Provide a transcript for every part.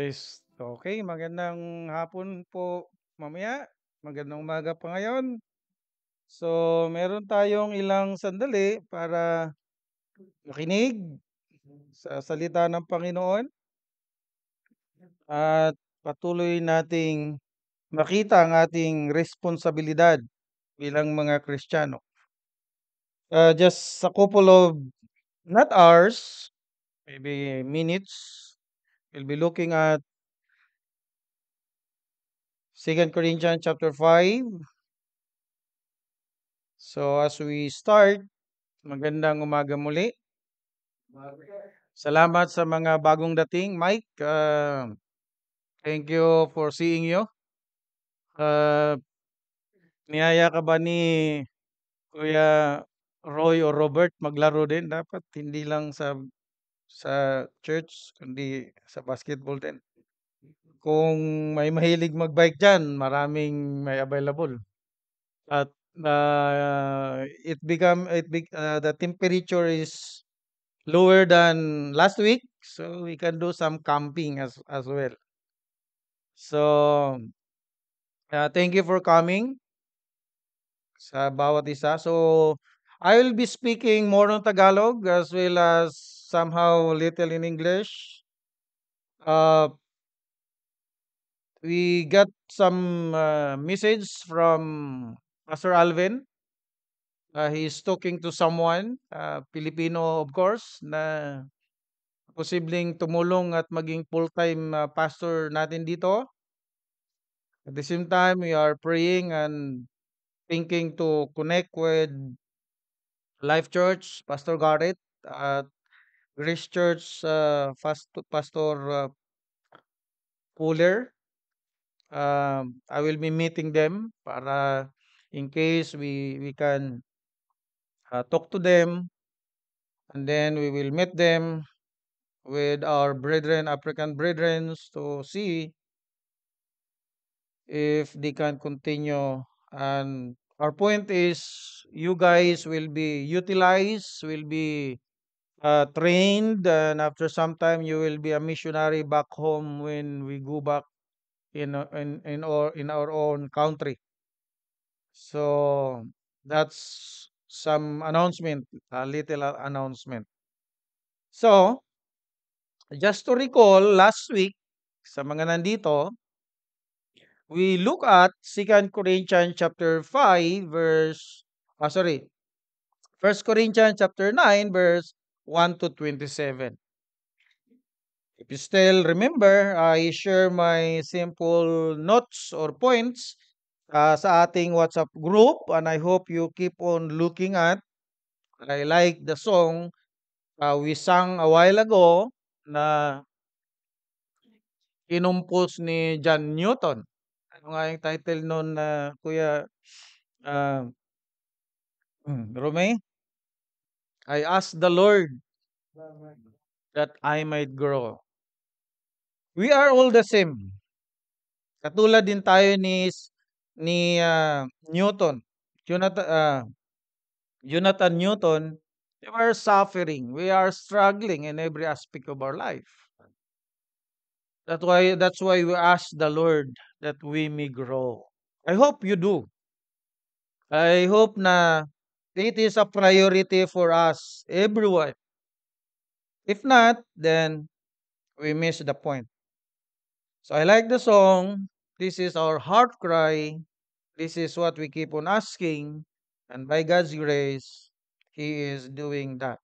Okay, magandang hapon po mamaya, magandang umaga pa ngayon. So, meron tayong ilang sandali para makinig sa salita ng Panginoon at patuloy nating makita ang ating responsibilidad bilang mga Kristiyano. Just a couple of not hours, maybe minutes, we'll be looking at 2 Corinthians chapter 5. So as we start, magandang umaga muli. Salamat sa mga bagong dating. Mike, thank you for seeing you. Uh, Niyaya ka ba ni Kuya Roy o Robert maglaro din? Dapat hindi lang sa church, kundi sa basketball din. Kung may mahilig magbike dyan, maraming may available. At the temperature is lower than last week, so we can do some camping as well. So, thank you for coming sa bawat isa. So, I will be speaking more on Tagalog as well as somehow little in English. Uh, we got some message from Pastor Alvin. He's talking to someone, Filipino of course, na posibleng tumulong at maging full-time pastor natin dito. At the same time, we are praying and thinking to connect with Life Church, Pastor Garrett, at Grace Church, Pastor Fuller. I will be meeting them para in case we can talk to them, and then we will meet them with our brethren, African brethren, to see if they can continue. And our point is, you guys will be utilized, will be trained, and after some time, you will be a missionary back home when we go back in our own country. So that's some announcement, a little announcement. So just to recall, last week sa mga nandito, we look at 2 Corinthians chapter 5 First Corinthians chapter 9 verse 1 to 27. If you still remember, I share my simple notes or points sa ating WhatsApp group, and I hope you keep on looking at. I like the song we sang a while ago na kinumpos ni John Newton. Ano nga yung title nun na Kuya ah, Rome? I asked the Lord that I might grow. We are all the same. Katulad din tayo ni Newton. Jonathan, Jonathan Newton, we are suffering. We are struggling in every aspect of our life. That's why we ask the Lord that we may grow. I hope you do. I hope na it is a priority for us, everyone. If not, then we miss the point. So I like the song. This is our heart cry. This is what we keep on asking. And by God's grace, He is doing that.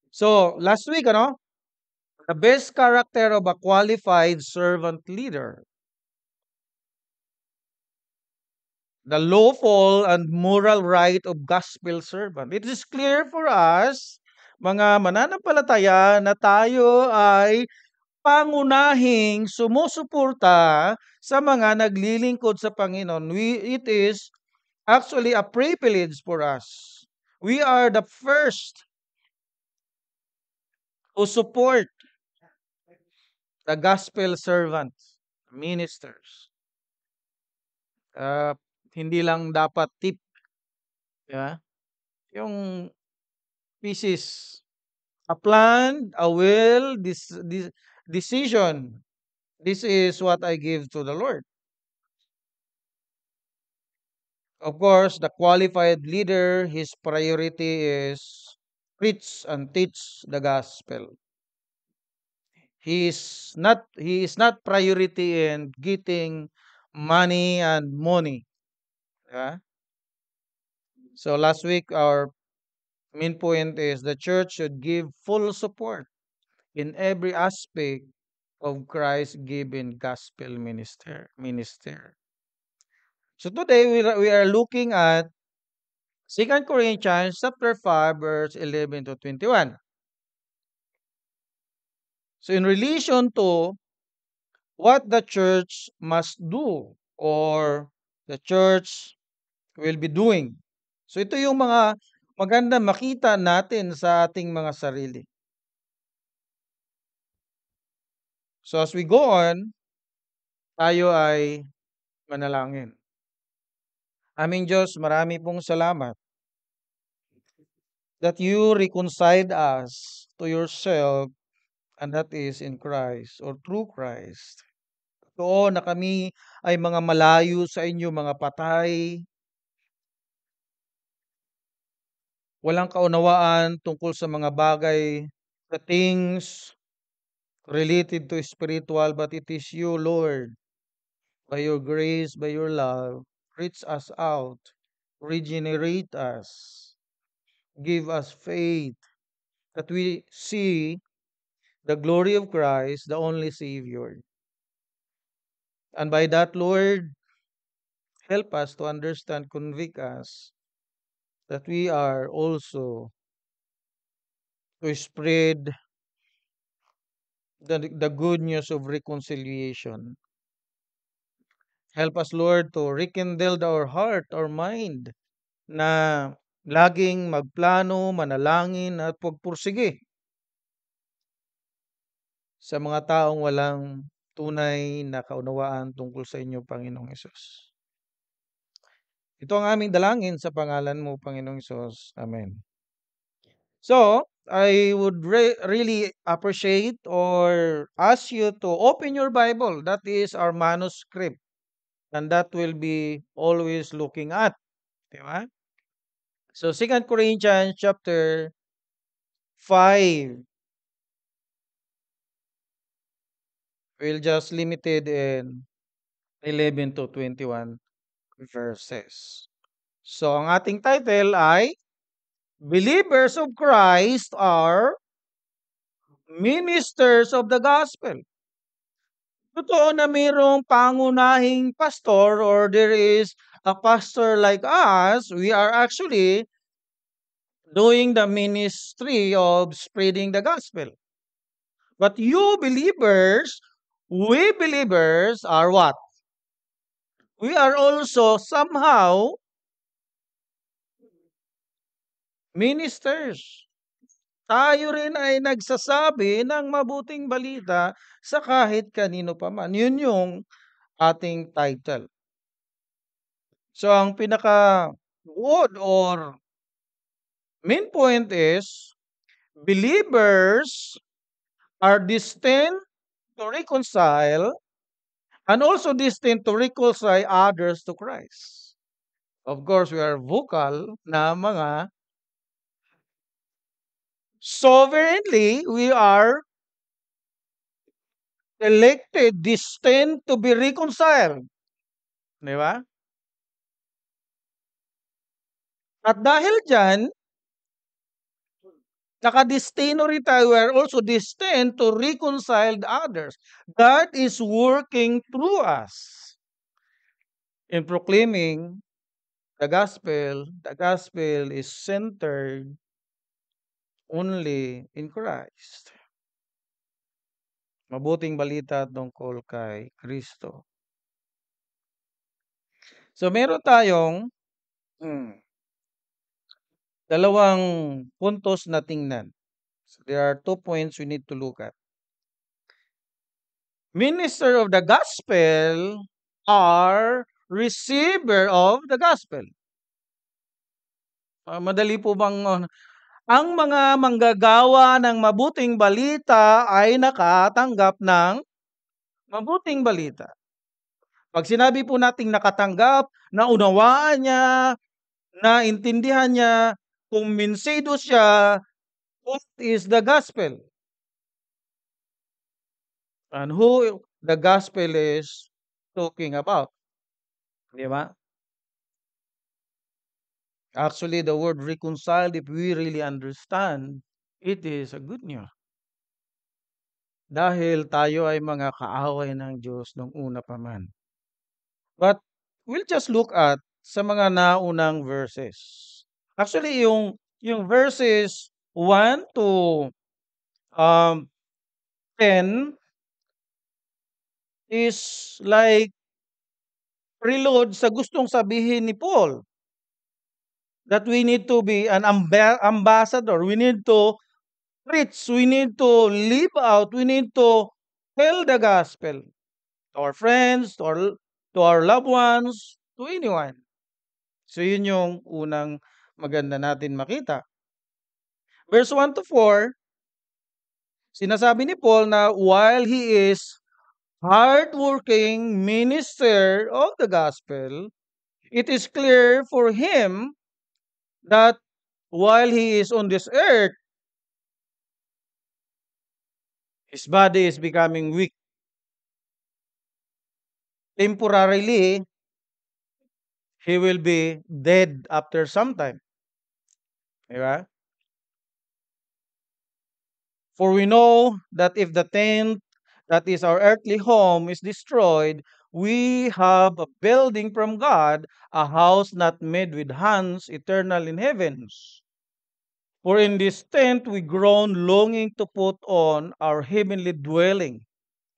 So last week, the best character of a qualified servant leader, the lawful and moral right of gospel servant. It is clear for us, mga mananampalataya, na tayo ay pangunahing sumusuporta sa mga naglilingkod sa Panginoon. It is actually a privilege for us. We are the first to support the gospel servants, ministers. Uh, Hindi lang dapat tip, di ba? Yung pieces, a plan, a will, decision. This is what I give to the Lord. Of course, the qualified leader, his priority is preach and teach the gospel. He is not priority in getting money and money. Yeah? So last week our main point is the church should give full support in every aspect of Christ given gospel minister. So today we are looking at Second Corinthians chapter 5 verse 11 to 21. So in relation to what the church must do or the church will be doing. So ito yung mga maganda makita natin sa ating mga sarili. So as we go on, tayo ay manalangin. Aming Diyos, marami pong salamat that you reconciled us to yourself, and that is in Christ or through Christ. Totoo na kami ay mga malayo sa inyo, mga patay, walang kaunawaan tungkol sa mga bagay, the things related to spiritual, but it is you, Lord, by your grace, by your love, reach us out, regenerate us, give us faith that we see the glory of Christ, the only Savior. And by that, Lord, help us to understand, convict us that we are also to spread the good news of reconciliation. Help us, Lord, to rekindle our heart, our mind, na laging magplano, manalangin at pagpursige sa mga taong walang tunay na kaunawaan tungkol sa inyo, Panginoong Hesus. Ito ang aming dalangin sa pangalan mo, Panginoong Hesus. Amen. So, I would really appreciate or ask you to open your Bible. That is our manuscript. And that will be always looking at. Diba? So, Second Corinthians chapter 5. We'll just limited in 11 to 21 verses. So, ang ating title ay Believers of Christ are Ministers of the Gospel. Totoo na mayroong pangunahing pastor or there is a pastor like us, we are actually doing the ministry of spreading the gospel. But you believers, we believers are what? We are also somehow ministers. Tayo rin ay nagsasabi ng mabuting balita sa kahit kanino pa man. Yun yung ating title. So, ang pinaka-wood or main point is, believers are destined to reconcile and also destined to reconcile others to Christ. Of course, we are vocal na mga sovereignly, we are elected, destined to be reconciled. Di ba? At dahil dyan, nakadestino rin tayo, we are also destined to reconcile others. God is working through us in proclaiming the gospel. The gospel is centered only in Christ. Mabuting balita tungkol kay Kristo. So meron tayong dalawang puntos na tingnan. So there are 2 points we need to look at. Minister of the gospel are receiver of the gospel. Madali po bang ang mga manggagawa ng mabuting balita ay nakatanggap ng mabuting balita. 'Pag sinabi po nating nakatanggap, naunawaan niya, naintindihan niya, kumbinsido siya, what is the gospel? And who the gospel is talking about, 'di ba? Actually, the word reconciled, if we really understand, it is a good news. Dahil tayo ay mga kaaway ng Diyos nung una pa man. But we'll just look at sa mga naunang verses. Actually, yung verses 1 to um 10 is like prelude sa gustong sabihin ni Paul that we need to be an ambassador. We need to preach. We need to live out. We need to tell the gospel to our friends, to our loved ones, to anyone. So yun yung unang maganda natin makita. Verse 1 to 4, sinasabi ni Paul na while he is hardworking minister of the gospel, it is clear for him that while he is on this earth, his body is becoming weak. Temporarily, he will be dead after some time. Diba? For we know that if the tent that is our earthly home is destroyed, we have a building from God, a house not made with hands, eternal in heavens. For in this tent we groan, longing to put on our heavenly dwelling.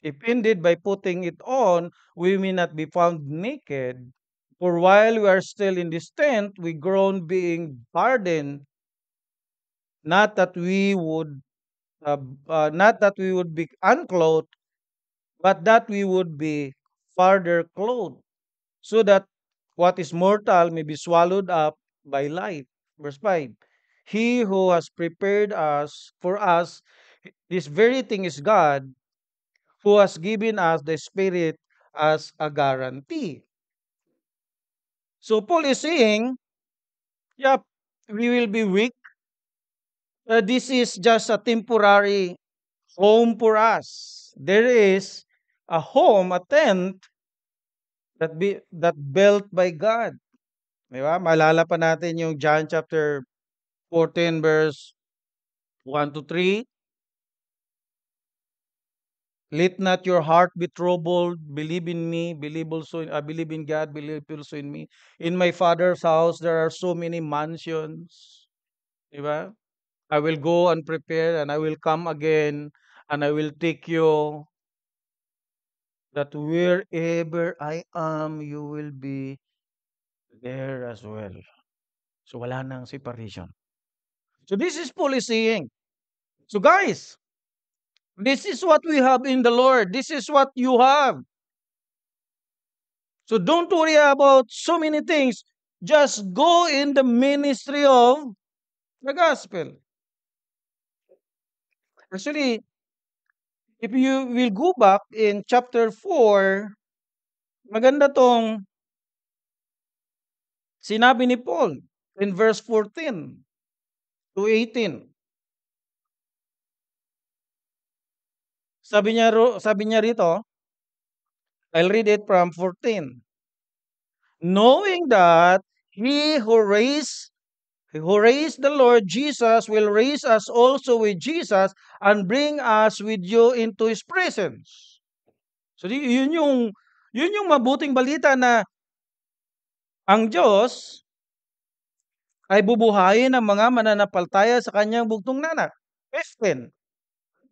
If indeed by putting it on we may not be found naked. For while we are still in this tent, we groan, being burdened, not that we would uh, not that we would be unclothed, but that we would be further clothed, so that what is mortal may be swallowed up by life. Verse 5. He who has prepared us for us this very thing is God, who has given us the Spirit as a guarantee. So Paul is saying, yep, we will be weak. This is just a temporary home for us. There is a home, a tent that built by God. Di ba? Maalala pa natin yung John chapter 14 verse 1 to 3. Let not your heart be troubled. Believe in me. Believe in God. Believe also in me. In my Father's house there are so many mansions. Di ba? I will go and prepare and I will come again and I will take you that wherever I am, you will be there as well. So wala nang separation. So this is Paul is saying. So guys, this is what we have in the Lord. This is what you have. So don't worry about so many things. Just go in the ministry of the gospel. Actually, if you will go back in chapter 4, maganda tong sinabi ni Paul in verse 14 to 18. Sabi niya rito, I'll read it from 14. Knowing that he who raised the Lord Jesus will raise us also with Jesus and bring us with you into His presence. So yun yung mabuting balita na ang Diyos ay bubuhayin ang mga mananampalataya sa kanyang bugtong nanak. 15.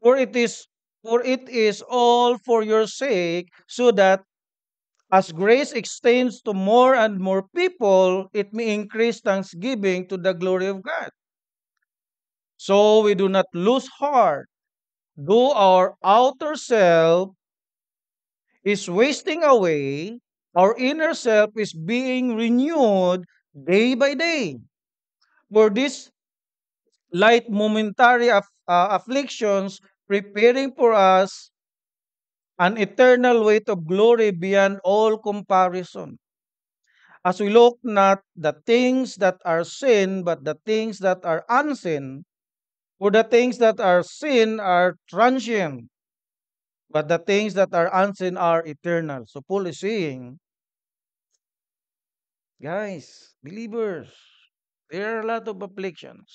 For it is for it is all for your sake, so that as grace extends to more and more people, it may increase thanksgiving to the glory of God. So we do not lose heart, though our outer self is wasting away, our inner self is being renewed day by day. For this light momentary afflictions, preparing for us an eternal weight of glory beyond all comparison. As we look not the things that are seen, but the things that are unseen, for the things that are seen are transient, but the things that are unseen are eternal. So Paul is saying, guys, believers, there are a lot of afflictions.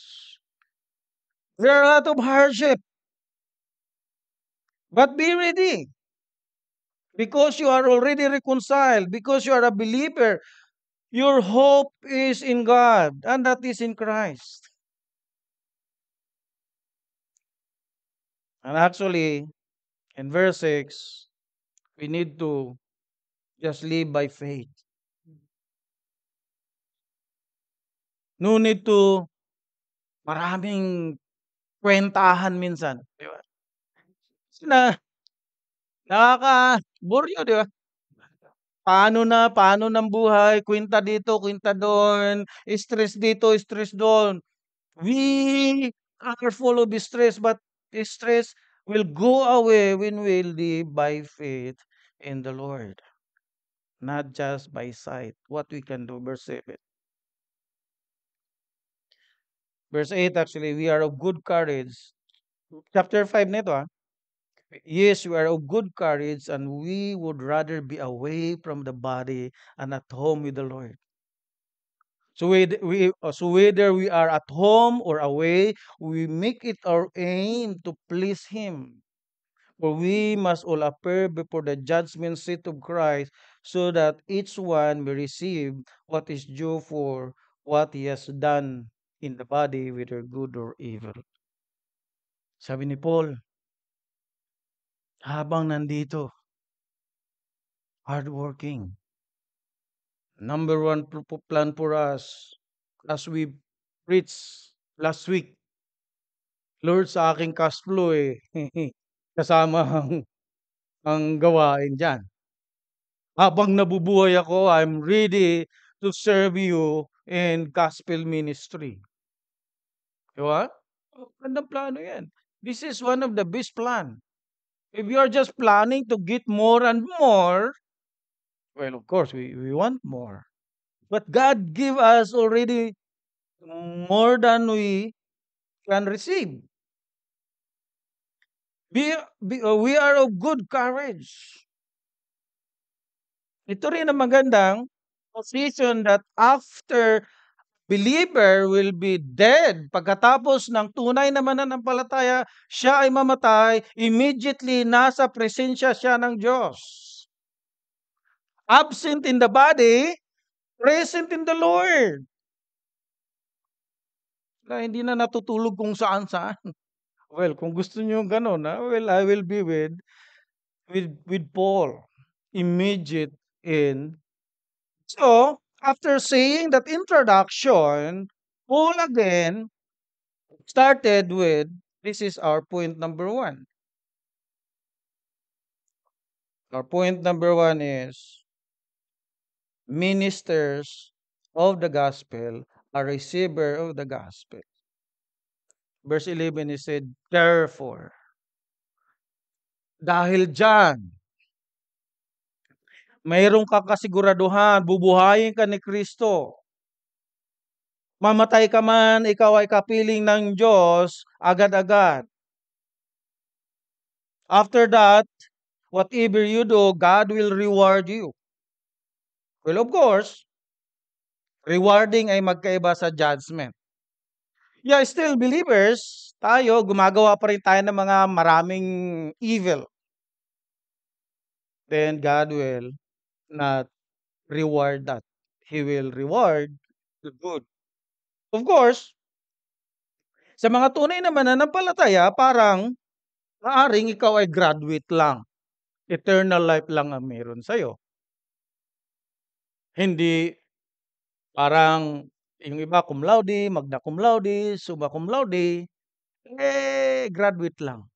There are a lot of hardship, but be ready because you are already reconciled, because you are a believer. Your hope is in God, and that is in Christ. And actually, in verse 6, we need to just live by faith. No need to maraming kwentahan minsan. Di ba? Na, nakaka-buryo, di ba? Paano ng buhay, kwenta dito, kwenta doon, stress dito, stress doon. We are full of stress, but stress will go away when we live by faith in the Lord, not just by sight. What we can do, verse 7. Verse 8, actually, we are of good courage. Chapter 5 nito, ah. Yes, we are of good courage, and we would rather be away from the body and at home with the Lord. So whether we are at home or away, we make it our aim to please Him. For we must all appear before the judgment seat of Christ, so that each one may receive what is due for what he has done in the body, whether good or evil. Sabi ni Paul, habang nandito, hardworking. Number one plan for us, as we preached last week, Lord, sa aking cash flow kasama ang gawain diyan. Habang nabubuhay ako, I'm ready to serve you in gospel ministry. Di ba? Magandang plano yan. This is one of the best plan. If you are just planning to get more and more, well, of course, we want more. But God give us already more than we can receive. We are of good courage. Ito rin ang magandang position that after believer will be dead, pagkatapos ng tunay na mananampalataya, siya ay mamatay, immediately nasa presensya siya ng Diyos. Absent in the body, present in the Lord. Na hindi na natutulog kung saan-saan. Well, kung gusto niyo gano'n, well, I will be with Paul. Immediate in. So, after saying that introduction, Paul again started with, this is our point number one. Our point number one is, ministers of the gospel, a receiver of the gospel. Verse 11, he said, therefore, dahil dyan, mayroong kakasiguraduhan, bubuhayin ka ni Kristo. Mamatay ka man, ikaw ay kapiling ng Diyos agad-agad. After that, whatever you do, God will reward you. Well, of course, rewarding ay magkaiba sa judgment. Yeah, still believers, tayo, gumagawa pa rin tayo ng mga maraming evil. Then God will not reward that. He will reward the good. Of course, sa mga tunay na mananampalataya, parang maaring ikaw ay graduate lang. Eternal life lang ang meron sa'yo. Hindi parang yung iba cum laude, magna cum laude, summa cum laude, graduate lang.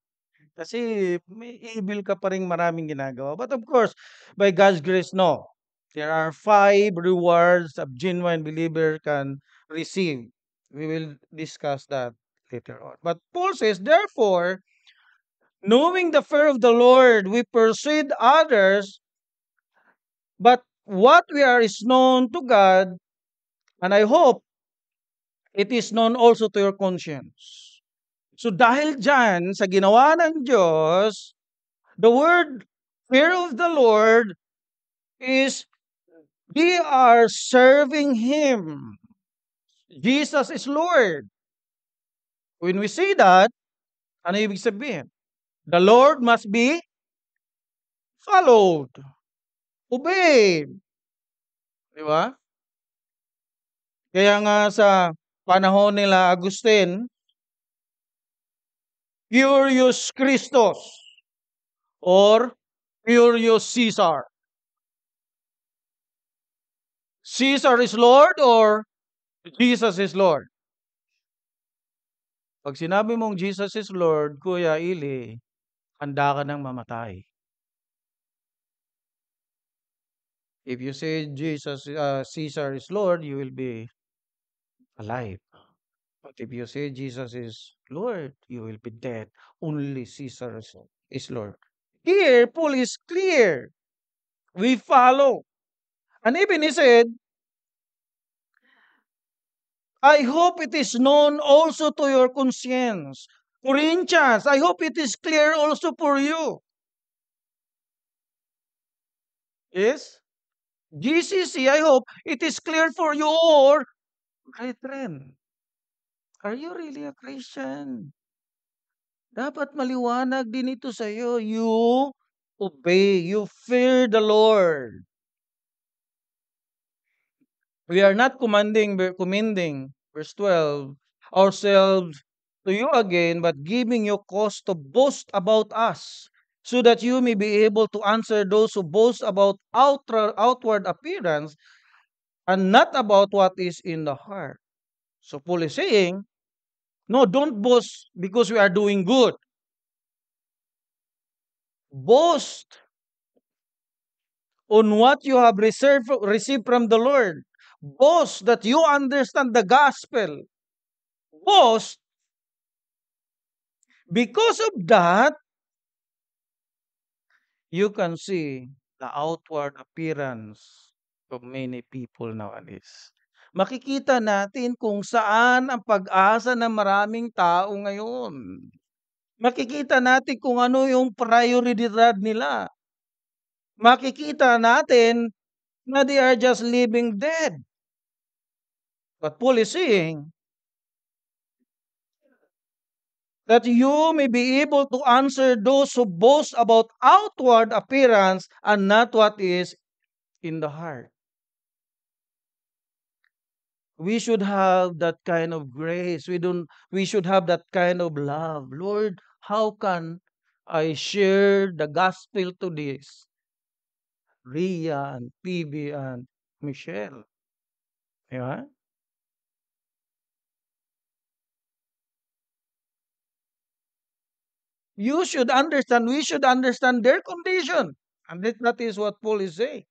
Kasi may evil ka pa ring maraming ginagawa. But of course, by God's grace, no. There are 5 rewards a genuine believer can receive. We will discuss that later on. But Paul says, therefore, knowing the fear of the Lord, we persuade others, but what we are is known to God, and I hope it is known also to your conscience. So dahil dyan, sa ginawa ng Diyos, the word fear of the Lord is we are serving Him. Jesus is Lord. When we say that, ano ibig sabihin? The Lord must be followed, obeyed. Di ba? Kaya nga sa panahon nila Agustin, Furious Christos or Furious Caesar. Caesar is Lord or Jesus is Lord? Pag sinabi mong Jesus is Lord, Kuya Ili, handa ka ng mamatay. If you say Caesar is Lord, you will be alive. But if you say Jesus is Lord, you will be dead. Only Caesar is Lord. Here, Paul is clear. We follow. And even he said, I hope it is known also to your conscience. Corinthians, I hope it is clear also for you. Yes? GCC, I hope it is clear for you or, brethren, are you really a Christian? Dapat maliwanag din ito sa iyo. You obey, you fear the Lord. We are not commending, verse 12, ourselves to you again, but giving you cause to boast about us, so that you may be able to answer those who boast about outward appearance and not about what is in the heart. So Paul is saying, no, don't boast because we are doing good. Boast on what you have received from the Lord. Boast that you understand the gospel. Boast because of that, you can see the outward appearance of many people nowadays. Makikita natin kung saan ang pag-asa ng maraming tao ngayon. Makikita natin kung ano yung prioridad nila. Makikita natin na they are just living dead. But Paul is saying that you may be able to answer those who boast about outward appearance and not what is in the heart. We should have that kind of grace. We should have that kind of love. Lord, how can I share the gospel to this? Ria and Phoebe and Michelle. Yeah? You should understand, we should understand their condition. And that is what Paul is saying.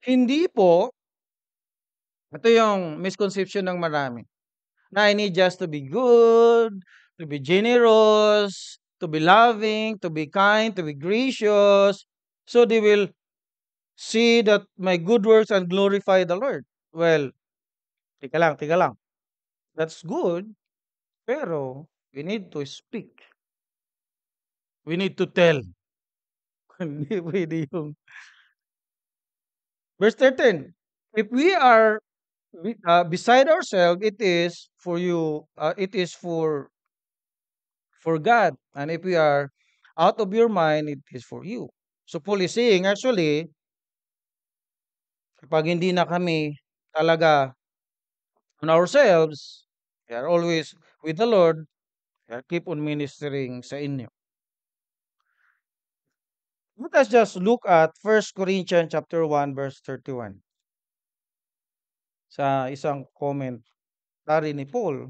Hindi po, ito yung misconception ng marami, na I need just to be good, to be generous, to be loving, to be kind, to be gracious, so they will see that my good works and glorify the Lord. Well, tika lang. That's good, pero we need to speak. We need to tell. Hindi pwede yung... Verse 13, if we are beside ourselves, it is for you, it is for God. And if we are out of your mind, it is for you. So Paul is saying, actually, kapag hindi na kami talaga on ourselves, we are always with the Lord, we are keep on ministering sa inyo. Let us just look at 1 Corinthians chapter 1 verse 31. Sa isang comment ni Paul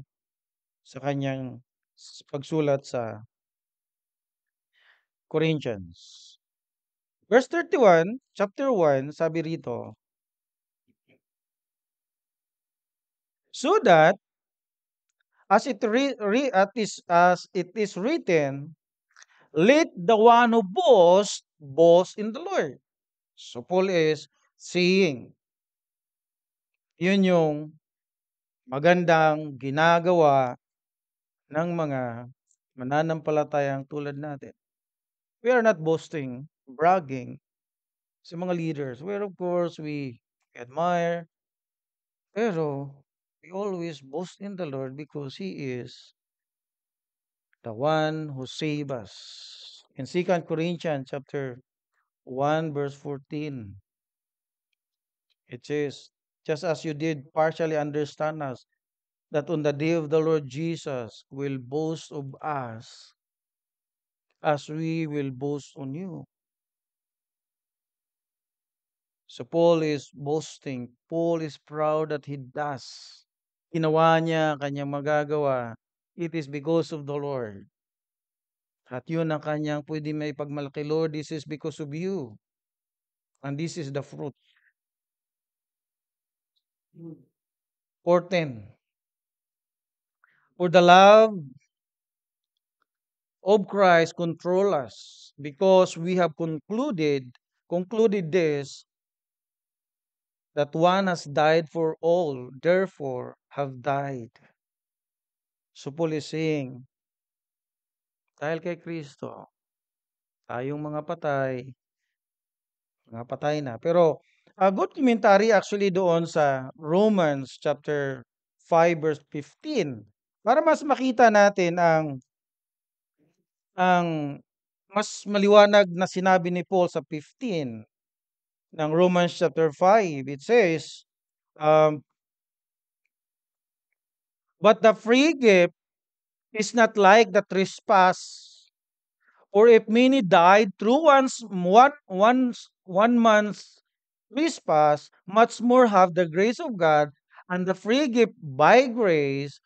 sa kanyang pagsulat sa Corinthians. Verse 31, chapter 1, sabi rito, so that as it is written, let the one who boasts boast in the Lord. So Paul is saying, yun yung magandang ginagawa ng mga mananampalatayang tulad natin. We are not boasting, bragging sa mga leaders, where of course we admire, pero we always boast in the Lord because He is the one who saved us. In 2 Corinthians chapter 1 verse 14, it says, just as you did partially understand us, that on the day of the Lord Jesus will boast of us as we will boast on you. So Paul is boasting. Paul is proud that he does. Ginawa niya, kanyang magagawa. It is because of the Lord. At yun ang kanyang pwede may pagmalaki, Lord, this is because of you. And this is the fruit. 14. For the love of Christ control us, because we have concluded this, that one has died for all, therefore have died. So Paul is saying, dahil kay Kristo, tayong mga patay na. Pero a good commentary actually doon sa Romans chapter 5 verse 15 para mas makita natin ang mas maliwanag na sinabi ni Paul sa 15 ng Romans chapter 5. It says, um, but the free gift is not like the trespass. For if many died through one man's trespass, much more have the grace of God and the free gift by grace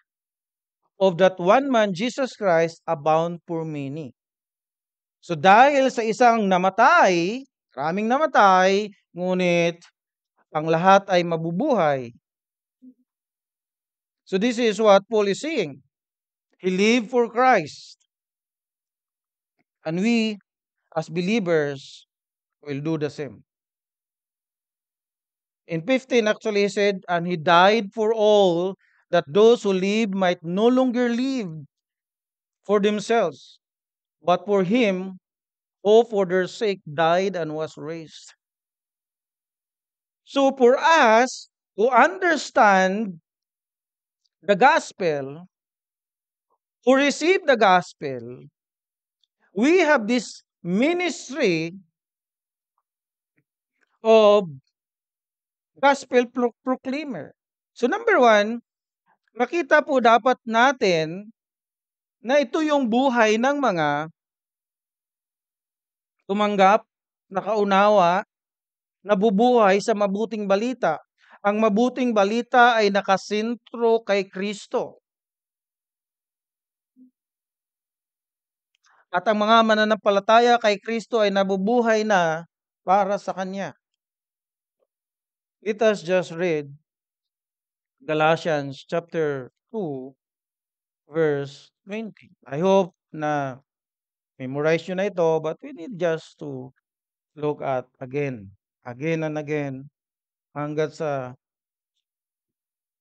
of that one man, Jesus Christ, abound for many. So dahil sa isang namatay, maraming namatay, ngunit ang lahat ay mabubuhay. So this is what Paul is saying. He lived for Christ. And we, as believers, will do the same. In 15, actually, he said, and he died for all, that those who live might no longer live for themselves, but for him who for their sake died and was raised. So for us who understand the gospel, who receive the gospel, we have this ministry of gospel proclaimer. So number one, makita po dapat natin na ito yung buhay ng mga tumanggap, nakaunawa, nabubuhay sa mabuting balita. Ang mabuting balita ay nakasentro kay Kristo. At ang mga mananampalataya kay Kristo ay nabubuhay na para sa Kanya. Let us just read Galatians chapter 2 verse 20. I hope na memorize nyo na ito, but we need just to look at again and again, hanggat sa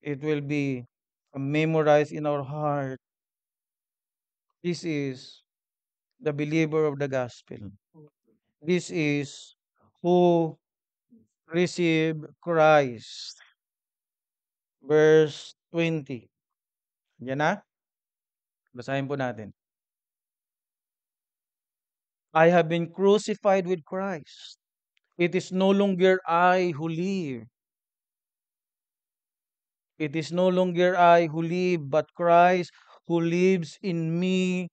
it will be memorized in our heart. This is the believer of the gospel. This is who receive Christ. Verse 20. Yan na? Basahin po natin. I have been crucified with Christ. It is no longer I who live. It is no longer I who live, but Christ who lives in me.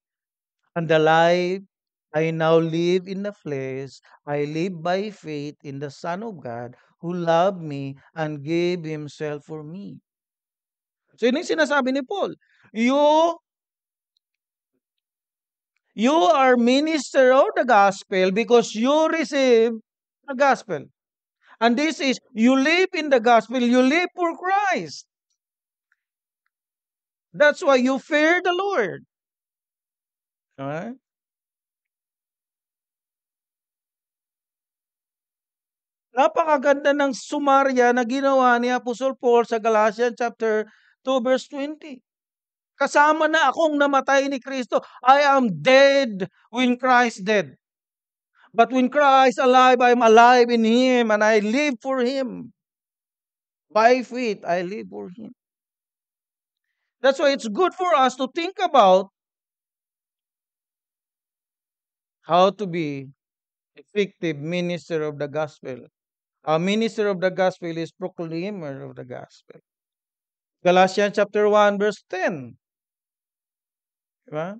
And the life I now live in the flesh, I live by faith in the Son of God who loved me and gave Himself for me. So yun yung sinasabi ni Paul. You are minister of the gospel because you receive the gospel. And this is, you live in the gospel, you live for Christ. That's why you fear the Lord. Alright? Napakaganda ng sumarya na ginawa ni Apostle Paul sa Galatians chapter 2 verse 20. Kasama na akong namatay ni Kristo. I am dead when Christ dead. But when Christ alive, I am alive in Him and I live for Him. By faith, I live for Him. That's why it's good for us to think about how to be effective minister of the gospel. A minister of the gospel is proclaimer of the gospel. Galatians chapter 1 verse 10. Diba?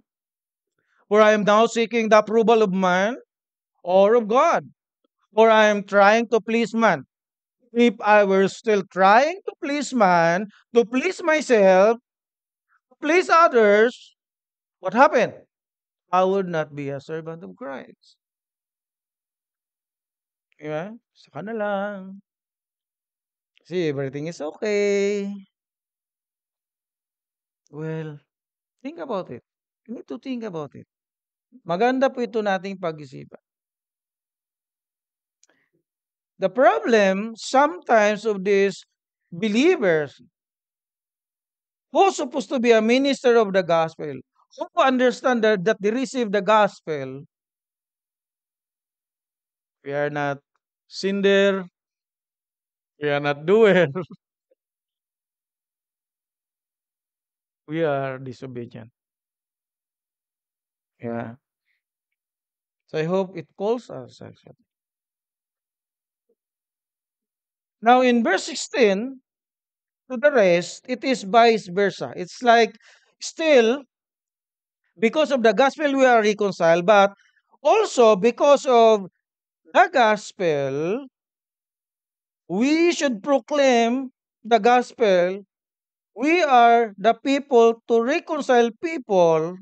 For I am now seeking the approval of man or of God. For I am trying to please man. If I were still trying to please man, to please myself, to please others, what happened? I would not be a servant of Christ. Diba? Saka na lang. See, everything is okay. Well, think about it. You need to think about it. Maganda po ito nating pag-isipan. The problem sometimes of these believers who's supposed to be a minister of the gospel, who understand that they receive the gospel, we are not sinner, we are not doer, we are disobedient. Yeah. So I hope it calls us actually. Now in verse 16, to the rest, it is vice versa. It's like still, because of the gospel we are reconciled, but also because of the gospel, we should proclaim the gospel. We are the people to reconcile people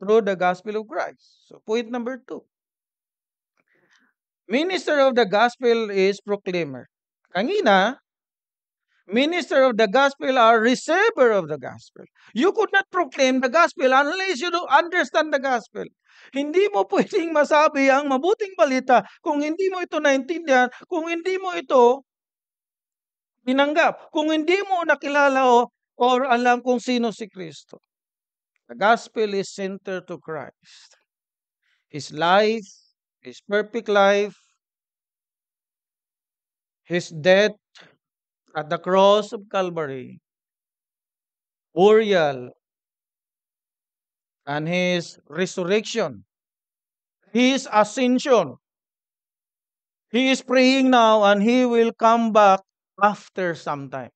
through the gospel of Christ. So point number 2. Minister of the gospel is proclaimer. Kanina, minister of the gospel are receiver of the gospel. You could not proclaim the gospel unless you do understand the gospel. Hindi mo pwedeng masabi ang mabuting balita kung hindi mo ito naintindihan, kung hindi mo ito tinanggap, kung hindi mo nakilala or alam kung sino si Kristo. The gospel is centered to Christ. His life, His perfect life, His death at the cross of Calvary, burial, and His resurrection, His ascension. He is praying now and He will come back after some time.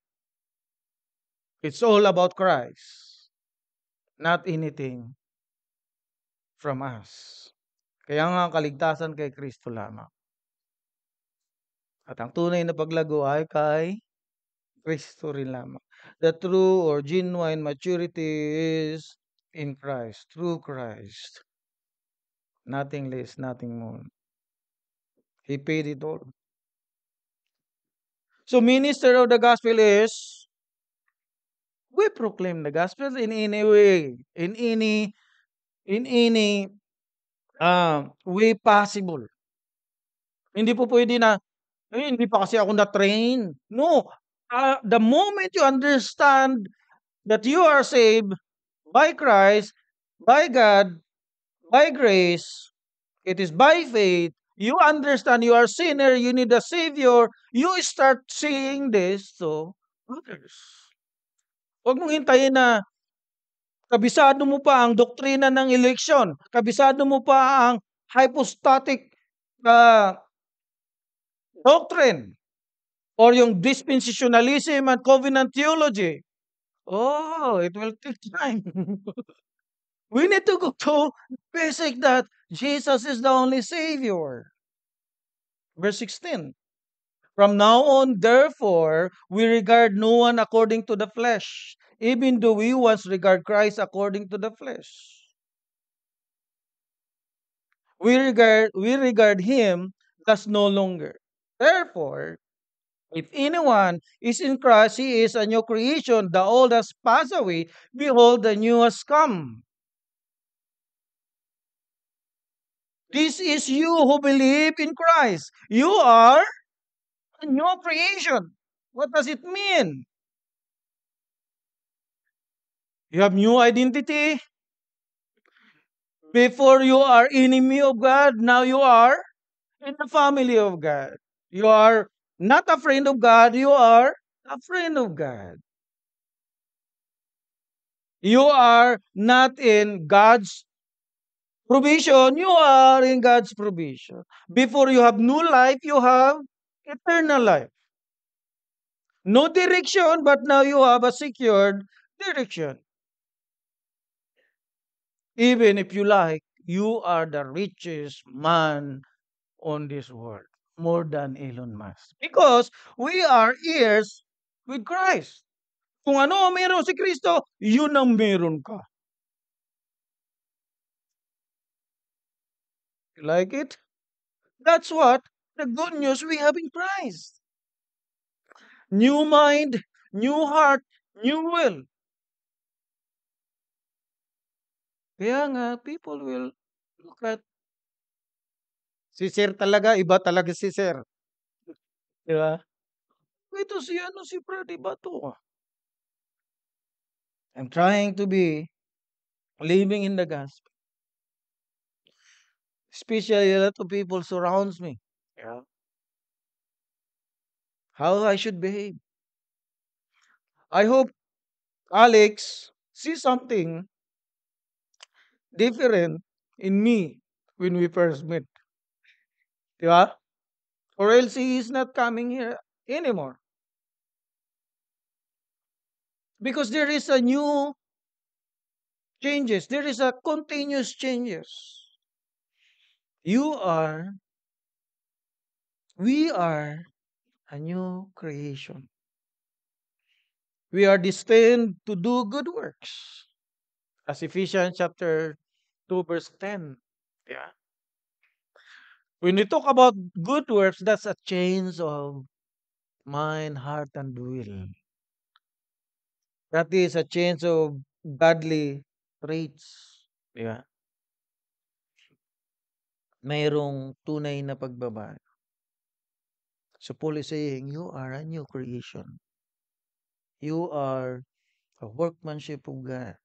It's all about Christ, not anything from us. Kaya nga ang kaligtasan kay Kristo lamang. At ang tunay na paglago ay kay Kristo rin lamang. The true or genuine maturity is in Christ, through Christ. Nothing less, nothing more. He paid it all. So minister of the gospel is, we proclaim the gospel in any way, in any way possible. Hindi po pwede na, hindi pa kasi ako na-train. No. The moment you understand that you are saved by Christ, by God, by grace, it is by faith, you understand you are sinner, you need a Savior, you start saying this to others. Huwag mong hintayin na kabisado mo pa ang doktrina ng eleksyon, kabisado mo pa ang hypostatic doctrine, or yung dispensationalism and covenant theology. Oh, it will take time. We need to go to basic that Jesus is the only Savior. Verse 16. From now on, therefore, we regard no one according to the flesh, even though we once regard Christ according to the flesh. We regard him as no longer. Therefore, if anyone is in Christ, he is a new creation. The old has passed away. Behold, the new has come. This is you who believe in Christ. You are a new creation. What does it mean? You have new identity. Before you are enemy of God, now you are in the family of God. You are not a friend of God, you are a friend of God. You are not in God's provision, you are in God's provision. Before you have new life, you have eternal life. No direction, but now you have a secured direction. Even if you like, you are the richest man on this world, more than Elon Musk. Because we are heirs with Christ. Kung ano ang meron si Kristo, yun ang meron ka. You like it? That's what the good news we have in Christ. New mind, new heart, new will. Kaya nga, people will look at si Sir talaga, iba talaga si Sir. Di ba? Ito si ano si Brad, iba to. I'm trying to be living in the gospel. Especially a lot of people surrounds me. Yeah. How I should behave. I hope Alex sees something different in me when we first met. Di ba? Or else he is not coming here anymore. Because there is a new changes. There is a continuous changes. You are, we are a new creation. We are destined to do good works. As Ephesians chapter 2 verse 10. Yeah. When we talk about good works, that's a change of mind, heart, and will. That is a change of godly traits. Di ba? Mayroong tunay na pagbabago. So Paul is saying, you are a new creation. You are a workmanship of God.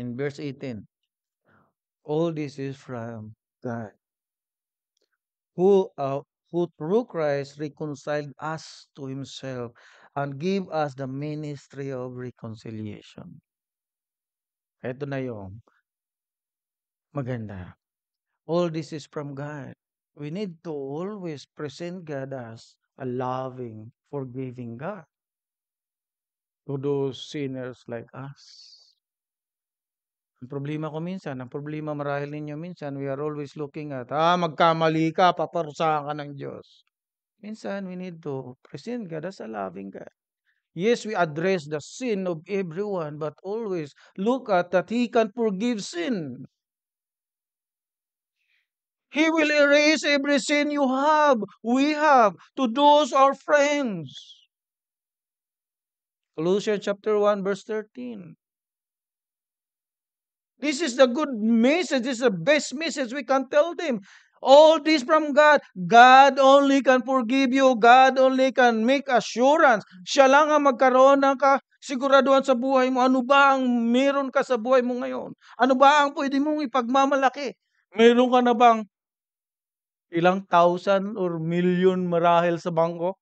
In verse 18, all this is from God, who, uh, who through Christ reconciled us to himself and gave us the ministry of reconciliation. Ito na yung maganda. All this is from God. We need to always present God as a loving, forgiving God to those sinners like us. Ang problema marahil ninyo minsan, we are always looking at, magkamali ka, paparusahan ka ng Diyos. Minsan, we need to present God as a loving God. Yes, we address the sin of everyone, but always look at that He can forgive sin. He will erase every sin you have, we have, to those our friends. Colossians chapter 1, verse 13. This is the good message. This is the best message we can tell them. All this from God. God only can forgive you. God only can make assurance. Siya lang ang magkaroon ng kasiguraduhan sa buhay mo. Ano ba ang meron ka sa buhay mo ngayon? Ano ba ang pwede mong ipagmamalaki? Meron ka na bang ilang thousand or million marahil sa bangko?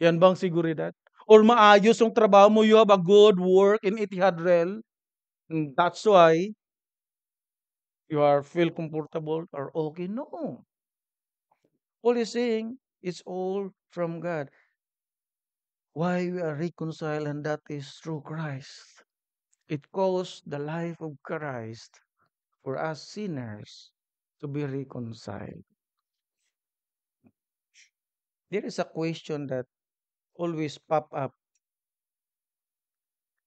Yan bang seguridad? Or maayos yung trabaho mo, you have a good work in Etihad Rail? That's why you are feel comfortable or okay. No. Paul is saying it's all from God. Why we are reconciled, and that is through Christ. It costs the life of Christ for us sinners to be reconciled. There is a question that always pop up.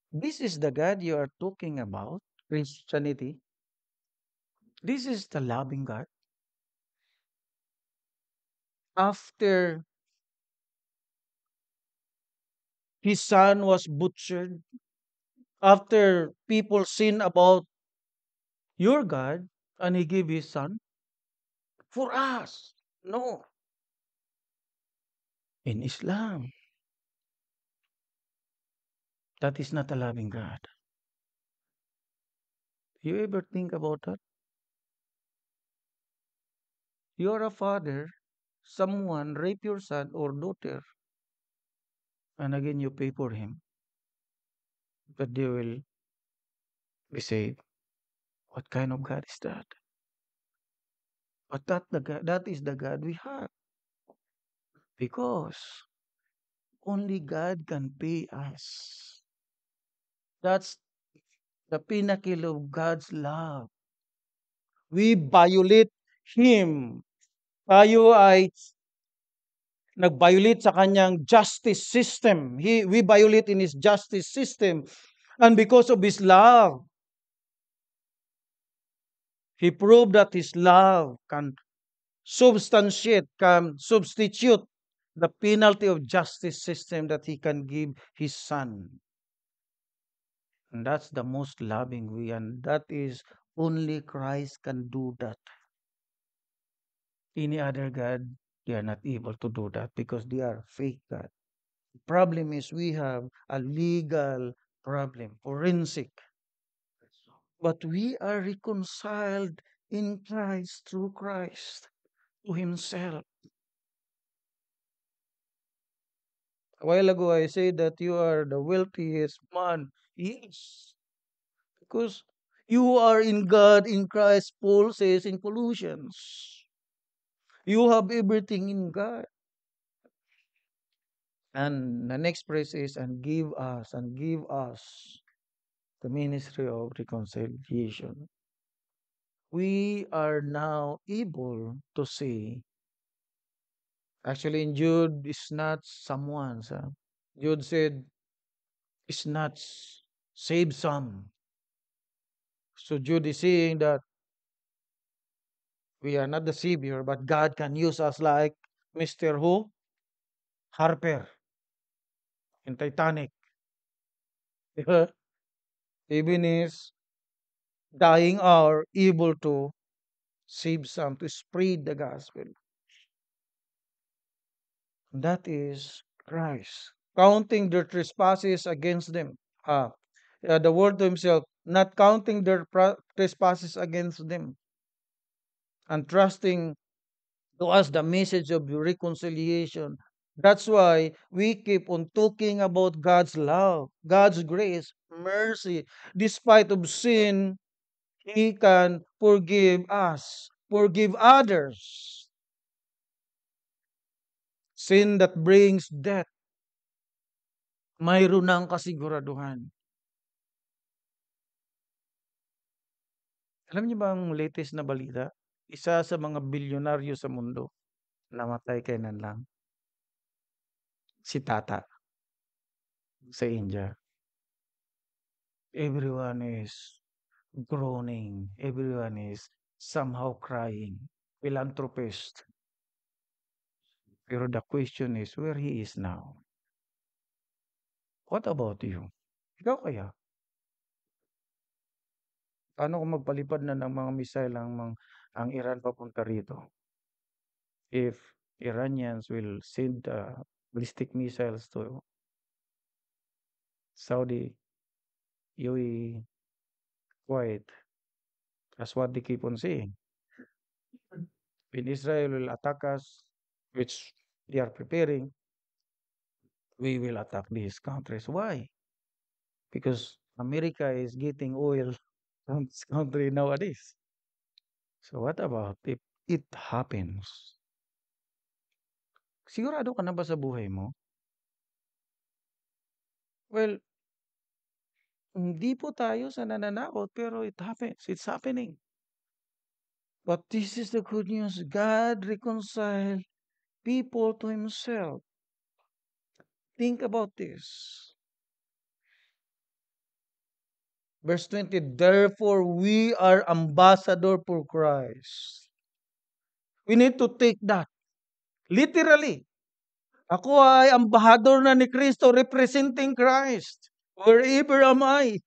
This is the God you are talking about? Christianity. This is the loving God. After his son was butchered, after people sin about your God, and he gave his son for us. No, in Islam, that is not a loving God. You ever think about that? You're a father, someone rape your son or daughter, and again you pay for him, but they will be saved. What kind of God is that? But that is the God we have. Because only God can pay us. That's the pinnacle of God's love. We violate Him. Tayo ay nag-violate sa kanyang justice system. We violate in His justice system. And because of His love, He proved that His love can substitute the penalty of justice system that He can give His Son. And that's the most loving way, and that is only Christ can do that. Any other God, they are not able to do that because they are fake God. The problem is we have a legal problem, forensic. But we are reconciled in Christ through Christ to Himself. A while ago, I said that you are the wealthiest man. Yes, because you are in God, in Christ, Paul says in Colossians. You have everything in God. And the next phrase is, and give us the ministry of reconciliation. We are now able to say, actually in Jude, is not someone's. Jude said, it's not save some. So Jude is saying that we are not the Savior, but God can use us like Mr. Who? Harper in Titanic. Even his dying hour, able to save some, to spread the gospel. That is Christ. Counting their trespasses against them. The word to himself, not counting their trespasses against them, and trusting to us the message of reconciliation. That's why we keep on talking about God's love, God's grace, mercy. Despite of sin, He can forgive us, forgive others. Sin that brings death, mayroon ng kasiguraduhan. Alam niyo ba ang latest na balita? Isa sa mga bilyonaryo sa mundo, namatay kailan lang, si Tata sa India. Everyone is groaning. Everyone is somehow crying. Philanthropist. Pero the question is where he is now. What about you? Ikaw kaya? Paano kung magpalipad na ng mga missile ang Iran papunta rito? If Iranians will send ballistic missiles to Saudi, UAE, Kuwait, that's what they keep on saying. When Israel will attack us, which they are preparing, we will attack these countries. Why? Because America is getting oil from this country nowadays. So what about if it happens? Sigurado ka na ba sa buhay mo? Well, hindi po tayo sa nananakot, pero it happens. It's happening. But this is the good news. God reconciled people to Himself. Think about this. Verse 20, therefore we are ambassador for Christ. We need to take that literally. Ako ay ambahador na ni Kristo representing Christ. Wherever am I?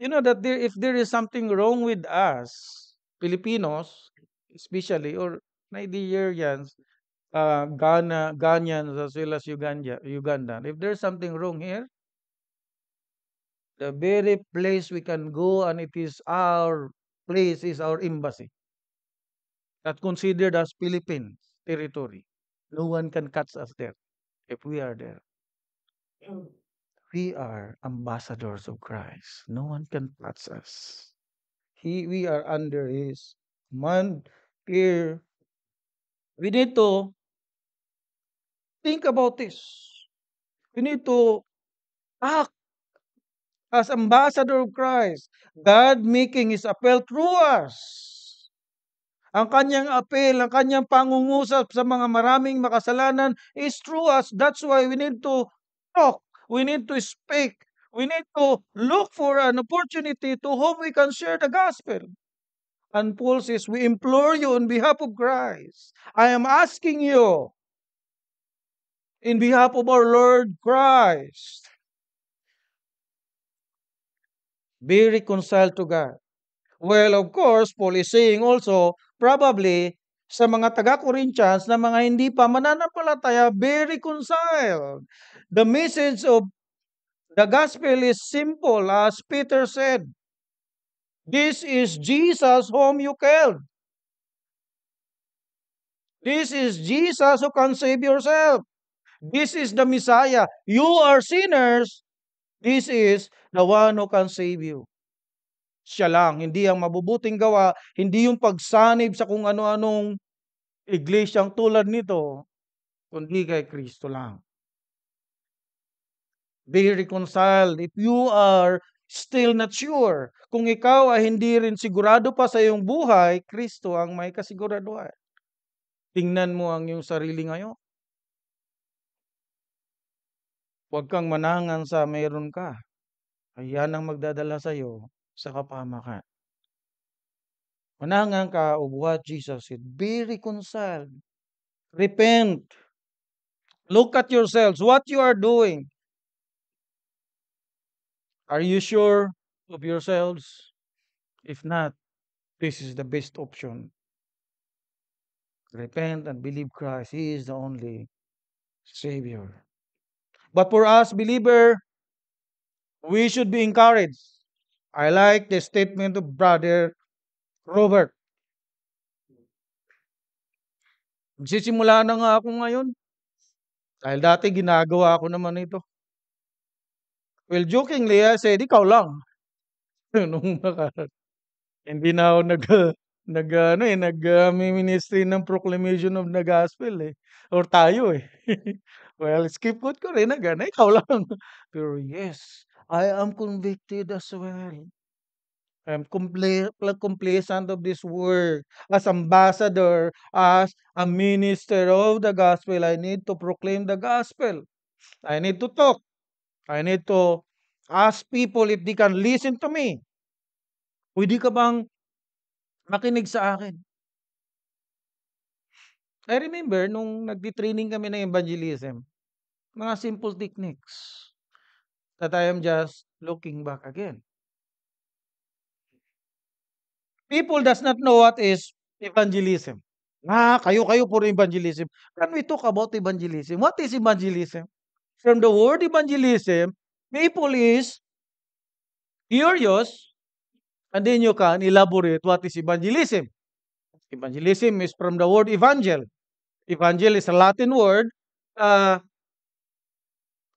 You know that if there is something wrong with us, Filipinos, especially, or Nigerians, Ghanaians as well as Uganda, if there's something wrong here, the very place we can go and it is our place is our embassy that considered as Philippines territory. No one can catch us there if we are there. We are ambassadors of Christ. No one can touch us. We are under His command here. We need to think about this. We need to act as ambassador of Christ. God making His appeal through us. Ang kanyang appeal, ang kanyang pangungusap sa mga maraming makasalanan is through us. That's why we need to talk. We need to speak. We need to look for an opportunity to whom we can share the gospel. And Paul says, we implore you on behalf of Christ. I am asking you in behalf of our Lord Christ, be reconciled to God. Well, of course, Paul is saying also, probably, sa mga taga-Corinthians na mga hindi pa mananampalataya, be reconciled. The message of the gospel is simple, as Peter said. This is Jesus whom you killed. This is Jesus who can save yourself. This is the Messiah. You are sinners. This is the one who can save you. Siya lang, hindi ang mabubuting gawa, hindi yung pagsanib sa kung ano-anong iglesyang tulad nito, kundi kay Kristo lang. Be reconciled. If you are still not sure, kung ikaw ay hindi rin sigurado pa sa iyong buhay, Kristo ang may kasiguraduhan. Tingnan mo ang iyong sarili ngayon. Huwag kang manangan sa meron ka. Ayan ang magdadala sa iyo sa kapahamakan. Manangan ka of what Jesus said. Be reconciled. Repent. Look at yourselves, what you are doing. Are you sure of yourselves? If not, this is the best option. Repent and believe Christ. He is the only Savior. But for us, believer, we should be encouraged. I like the statement of Brother Robert. Magsisimula na nga ako ngayon. Dahil dati ginagawa ko naman ito. Well, jokingly, I said, ikaw lang. Nung hindi na ako ministry ng proclamation of the gospel eh. Or tayo eh. Well, skip ko rin na gana, ikaw lang. Pero yes, I am convicted as well. I'm complacent of this work. As ambassador, as a minister of the gospel, I need to proclaim the gospel. I need to talk. I need to ask people if they can listen to me. Pwede ka bang makinig sa akin? I remember nung nagti-training kami ng evangelism, mga simple techniques that I am just looking back again. People does not know what is evangelism. Kayo for evangelism. Can we talk about evangelism? What is evangelism? From the word evangelism, people is curious, and then you can elaborate what is evangelism. Evangelism is from the word evangel. Evangel is a Latin word.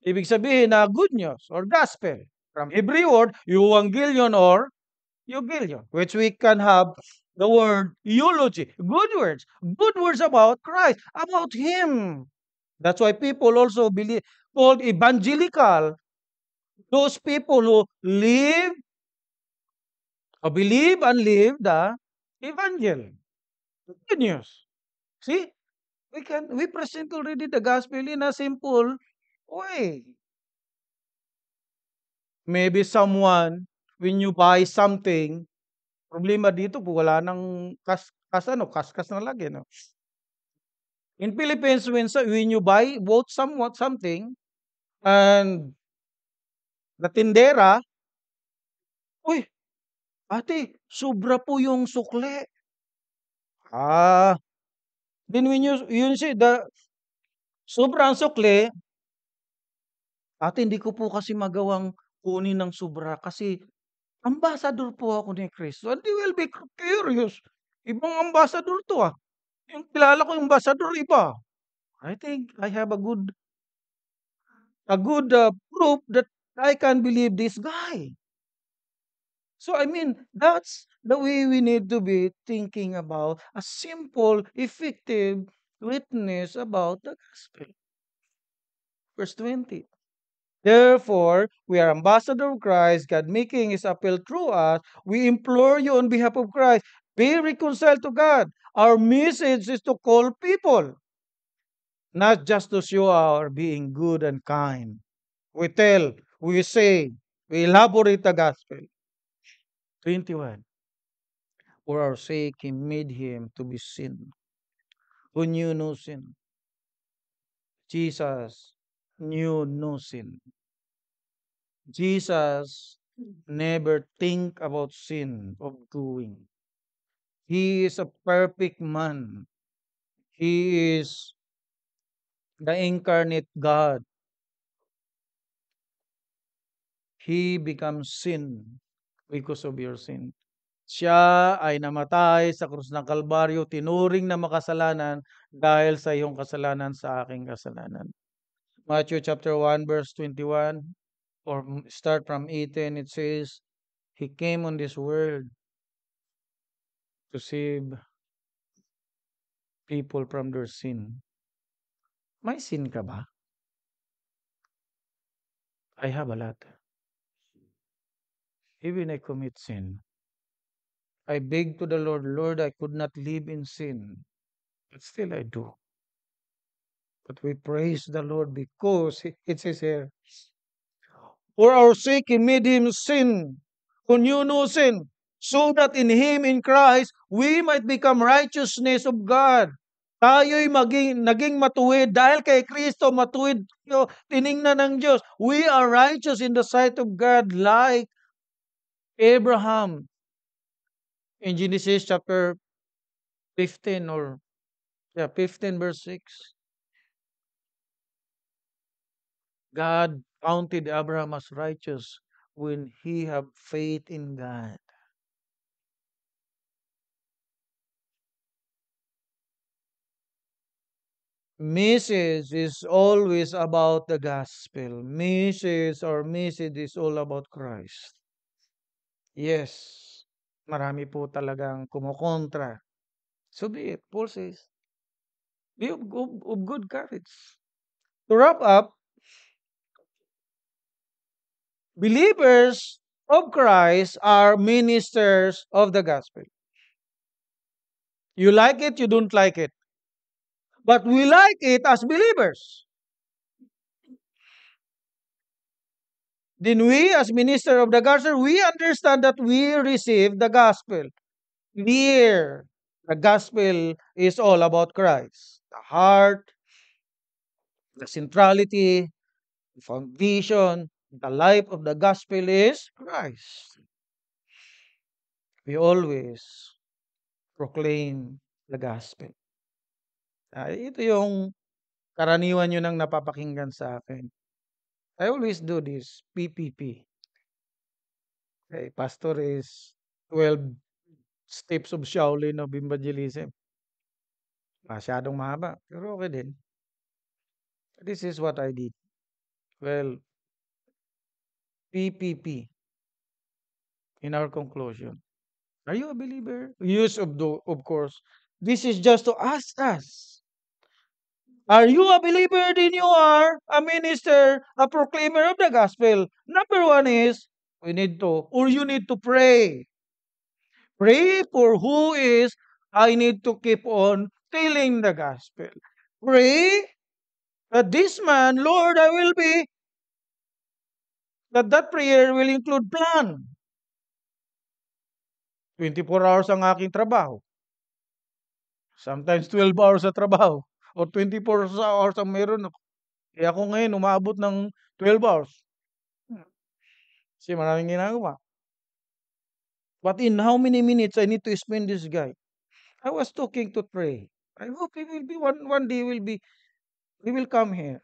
Ibig sabihin na good news or gospel. From Hebrew word, euangelion or eugelion, which we can have the word eulogy. Good words. Good words about Christ, about Him. That's why people also called evangelical. Those people who live or believe and live the evangel. Good news. See, we present already the gospel in a simple way. Maybe someone, when you buy something, problema dito po wala ng kaskas na lagi 'no. In Philippines, when you bought something and the tindera, "Uy, ate sobra po yung sukle." Ah, then when yun say sobra ang sukle, "Ate hindi ko po kasi magawang kunin ng sobra kasi ambassador po ako ni Kristo." And they will be curious, "Ibang ambassador 'to, ah, yung kilala ko ambassador iba." I think I have a good proof that I can believe this guy. So I mean, that's the way we need to be thinking about a simple, effective witness about the gospel. Verse 20. Therefore, we are ambassador of Christ, God making his appeal through us. We implore you on behalf of Christ, be reconciled to God. Our message is to call people, not just to show our being good and kind. We tell, we say, we elaborate the gospel. 21. For our sake, he made him to be sin, who knew no sin. Jesus knew no sin. Jesus never think about sin of doing. He is a perfect man. He is the incarnate God. He becomes sin because of your sin. Siya ay namatay sa krus ng Kalbaryo, tinuring na makasalanan dahil sa iyong kasalanan, sa aking kasalanan. Matthew chapter 1 verse 21 or start from 18, it says, He came on this world to save people from their sin. May sin ka ba? I have a lot. Even I commit sin. I beg to the Lord, Lord, I could not live in sin. But still I do. But we praise the Lord because it says here, for our sake, He made Him sin, who knew no sin, so that in Him, in Christ, we might become righteousness of God. Tayo'y naging matuwid dahil kay Kristo matuwid tayo, tiningnan ng Diyos. We are righteous in the sight of God like Abraham in Genesis chapter 15 or 15 verse 6. God counted Abraham as righteous when he have faith in God. Message is always about the gospel. Message is all about Christ. Yes, marami po talagang kumukontra. So be it. Paul says, be of good courage. To wrap up, believers of Christ are ministers of the gospel. You like it, you don't like it. But we like it as believers. Then we, as minister of the gospel, we understand that we receive the gospel. Clear. The gospel is all about Christ. The heart, the centrality, the foundation, the life of the gospel is Christ. We always proclaim the gospel. Ito yung karaniwan nyo nang napapakinggan sa akin. I always do this, PPP. Okay, pastor is 12 steps of Shaolin of evangelism. Masyadong mahaba, pero okay din. This is what I did. Well, PPP in our conclusion. Are you a believer? Yes, of course. This is just to ask us. Are you a believer? Then you are a minister, a proclaimer of the gospel. Number one is, you need to pray. Pray for who is, I need to keep on telling the gospel. Pray that this man, Lord, I will be That prayer will include plan. 24 hours ang aking trabaho. Sometimes 12 hours sa trabaho or 24 hours ang meron ako. Eh, ako ngayon umaabot ng 12 hours. Kasi maraming ginagawa. But in how many minutes I need to spend this guy? I was talking to Trey. I hope he will be one day he will come here.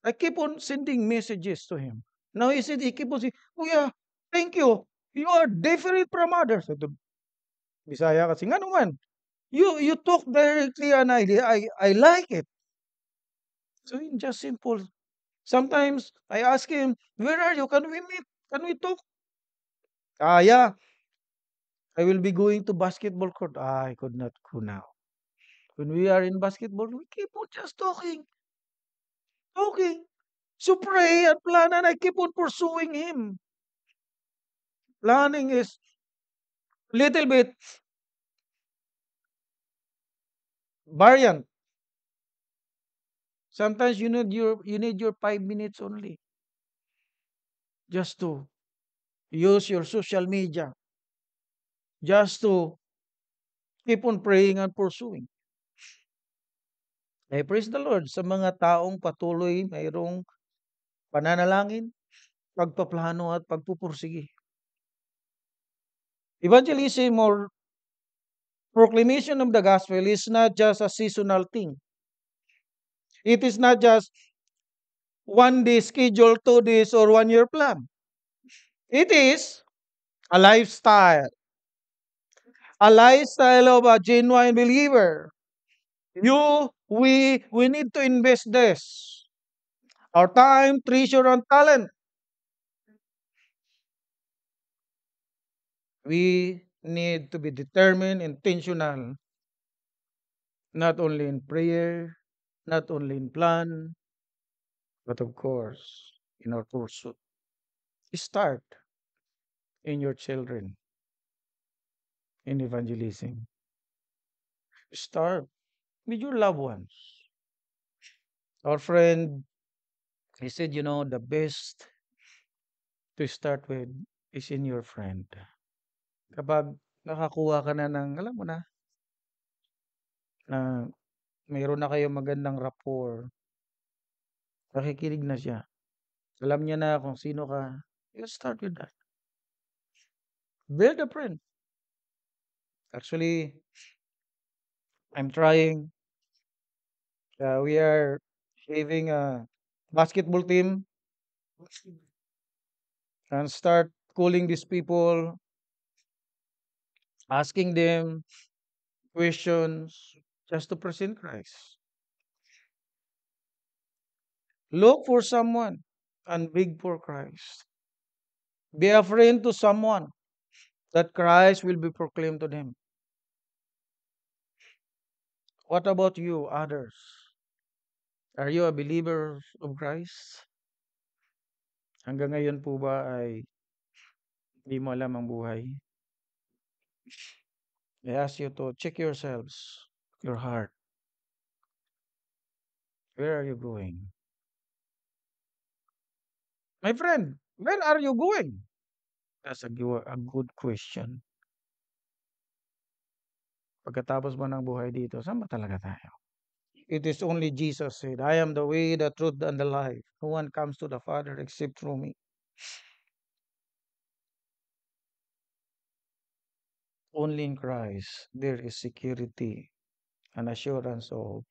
I keep on sending messages to him. Now he keep on saying, Kuya, thank you. You are different from others. Ito, Bisaya kasi nga naman. You talk directly and I like it. So in just simple. Sometimes I ask him, where are you? Can we meet? Can we talk? Yeah, I will be going to basketball court. I could not go now. When we are in basketball, we keep on just talking, talking. So pray and plan, and I keep on pursuing him. Planning is little bit variant. Sometimes you need your 5 minutes only just to use your social media, just to keep on praying and pursuing. I praise the Lord sa mga taong patuloy mayroong pananalangin, pagpaplano at pagpupursige. Evangelism or proclamation of the gospel is not just a seasonal thing. It is not just one day schedule, 2 days, or 1 year plan. It is a lifestyle, a lifestyle of a genuine believer. We need to invest this, our time, treasure, and talent. We need to be determined, intentional, not only in prayer, not only in plan, but of course, in our pursuit. Start in your children in evangelism. Start with your loved ones. Our friend, he said, the best to start with is in your friend. Kapag nakakuha ka na ng, alam mo na mayroon na kayong magandang rapport, nakikinig na siya. Alam niya na kung sino ka. You start with that. Build a friend. Actually, I'm trying. We are having a basketball team and start calling these people, asking them questions just to present Christ. Look for someone and beg for Christ. Be a friend to someone that Christ will be proclaimed to them. What about you, others? Are you a believer of Christ? Hanggang ngayon po ba ay di mo alam ang buhay? I ask you to check yourselves, your heart. Where are you going? My friend, where are you going? That's a good question. Pagkatapos mo ng buhay dito, saan ba talaga tayo? It is only Jesus said, I am the way, the truth, and the life. No one comes to the Father except through me. Only in Christ there is security and assurance of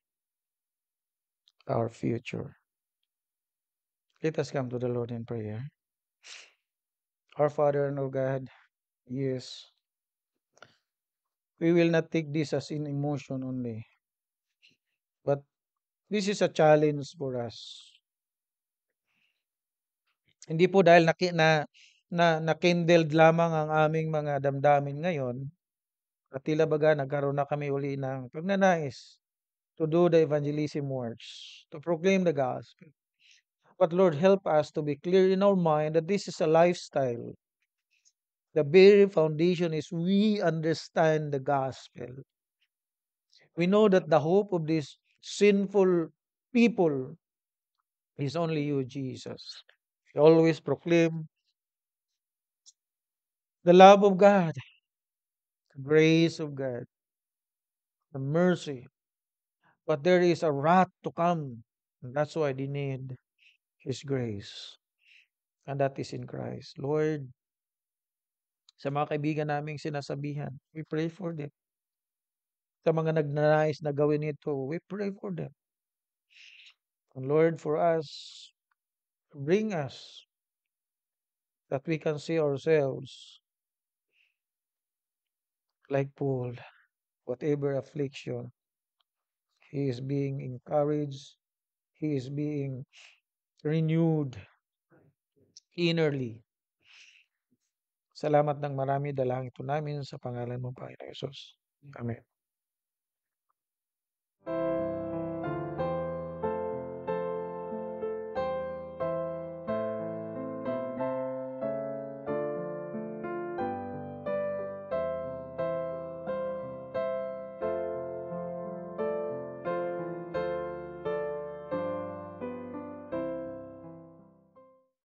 our future. Let us come to the Lord in prayer. Our Father and our God, yes, we will not take this as in emotion only, but this is a challenge for us. Hindi po dahil nakindled lamang ang aming mga damdamin ngayon, at tila baga nagkaroon na kami uli ng pagnanais to do the evangelism works, to proclaim the gospel. But Lord, help us to be clear in our mind that this is a lifestyle. The very foundation is we understand the gospel. We know that the hope of these sinful people is only you, Jesus. We always proclaim the love of God, the grace of God, the mercy. But there is a wrath to come. And that's why they need His grace. And that is in Christ. Lord, sa mga kaibigan naming sinasabihan, we pray for them. Sa mga nagnanais na gawin ito, we pray for them. And Lord, for us, bring us that we can see ourselves like Paul, whatever affliction, he is being encouraged, he is being renewed innerly. Salamat ng marami dalangin ito namin sa pangalan mo, Panginoon Yesus. Amen.